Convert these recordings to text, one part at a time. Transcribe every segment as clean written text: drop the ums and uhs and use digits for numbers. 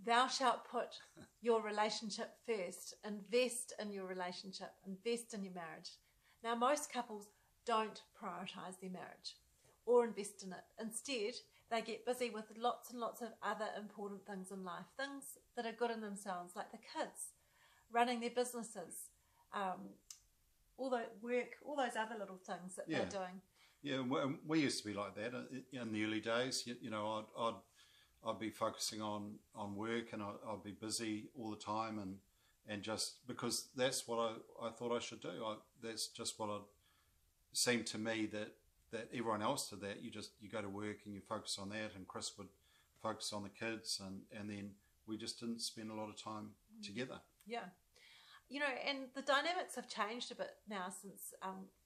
thou shalt put your relationship first, invest in your relationship, invest in your marriage. Now, most couples don't prioritise their marriage or invest in it. Instead, they get busy with lots and lots of other important things in life, things that are good in themselves, like the kids, running their businesses, all the work, all those other little things that they're doing. Yeah, we used to be like that in the early days. You know, I'd be focusing on work, and I'd be busy all the time, and just because that's what I thought I should do. That's just what it seemed to me that everyone else did that. You go to work and you focus on that, and Chris would focus on the kids, and then we just didn't spend a lot of time together. Yeah. You know, and the dynamics have changed a bit now since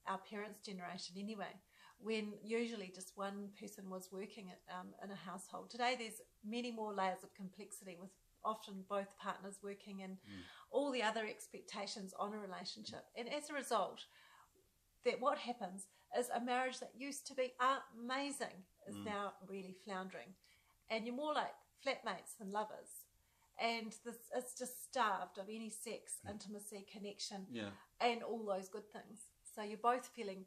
our parents' generation anyway, when usually just one person was working in a household. Today there's many more layers of complexity, with often both partners working, and all the other expectations on a relationship. And as a result, that what happens is a marriage that used to be amazing is now really floundering. And you're more like flatmates than lovers. And it's just starved of any sex, intimacy, connection, and all those good things. So you're both feeling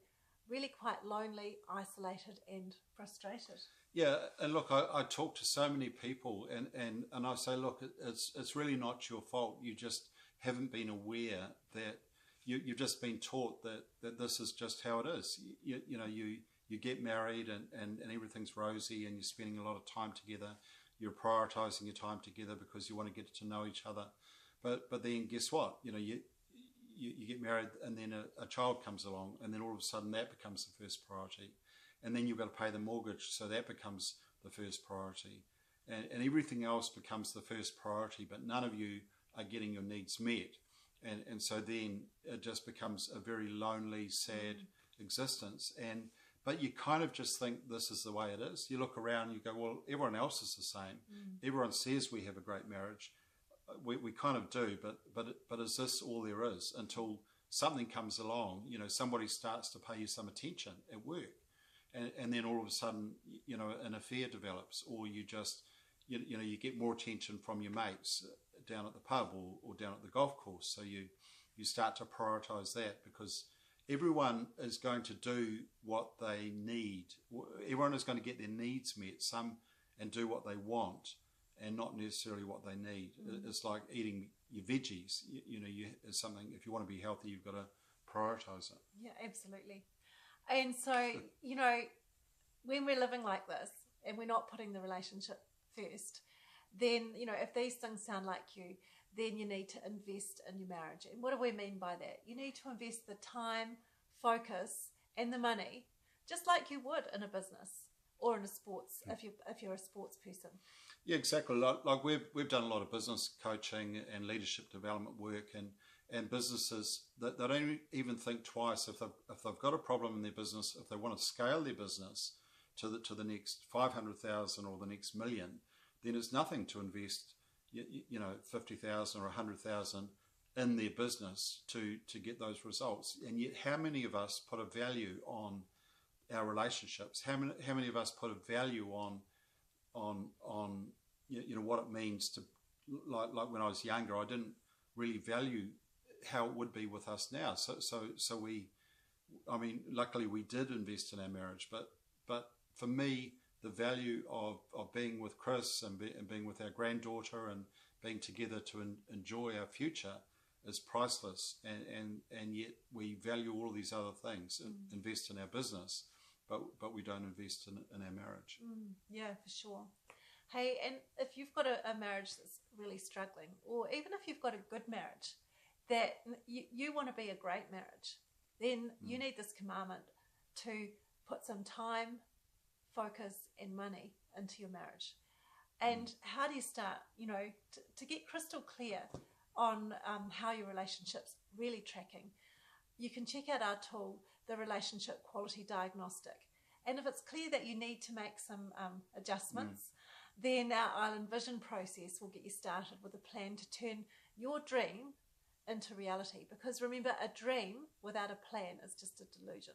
really quite lonely, isolated, and frustrated. Yeah, and look, I talk to so many people, and I say, look, it's really not your fault. You just haven't been aware that you've just been taught that this is just how it is. You know, you get married and everything's rosy, and you're spending a lot of time together. You're prioritising your time together because you want to get to know each other. But then guess what? You know, you get married, and then a child comes along, and then all of a sudden that becomes the first priority. And then you've got to pay the mortgage, so that becomes the first priority. And everything else becomes the first priority, but none of you are getting your needs met. And so then it just becomes a very lonely, sad existence. But you kind of just think this is the way it is. You look around and you go, well, everyone else is the same. Everyone says we have a great marriage. We kind of do, but is this all there is? Until something comes along, you know, somebody starts to pay you some attention at work. And then all of a sudden, you know, an affair develops, or you just, you know, you get more attention from your mates down at the pub or down at the golf course. So you start to prioritise that, because everyone is going to do what they need. Everyone is going to get their needs met, and do what they want, and not necessarily what they need. It's like eating your veggies. You know, it's something, if you want to be healthy, you've got to prioritise it. Yeah, absolutely. And so, you know, when we're living like this and we're not putting the relationship first, then, you know, if these things sound like you, then you need to invest in your marriage. And what do we mean by that? You need to invest the time, focus, and the money, just like you would in a business or in a sports, if you're a sports person. Yeah, exactly. Like we've done a lot of business coaching and leadership development work, and businesses that they don't even think twice if they've got a problem in their business, if they want to scale their business to the next 500,000 or the next million, then it's nothing to invest, you know, 50,000 or 100,000 in their business to get those results. And yet, how many of us put a value on our relationships? How many of us put a value on you know what it means to, like when I was younger, I didn't really value how it would be with us now. So we, I mean, luckily we did invest in our marriage, but for me, the value of being with Chris and being with our granddaughter and being together to enjoy our future is priceless. And yet we value all of these other things, invest in our business, but we don't invest in our marriage. Yeah, for sure. Hey, and if you've got a marriage that's really struggling, or even if you've got a good marriage, that you want to be a great marriage, then you need this commandment to put some time, focus, and money into your marriage. And how do you start? You know, to get crystal clear on how your relationship's really tracking, you can check out our tool, the Relationship Quality Diagnostic. And if it's clear that you need to make some adjustments, then our Island Vision process will get you started with a plan to turn your dream into reality. Because remember, a dream without a plan is just a delusion.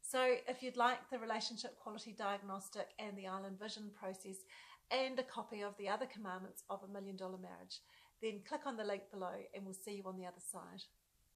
So if you'd like the Relationship Quality Diagnostic and the Island Vision process, and a copy of the other commandments of $1 Million Marriage, then click on the link below and we'll see you on the other side.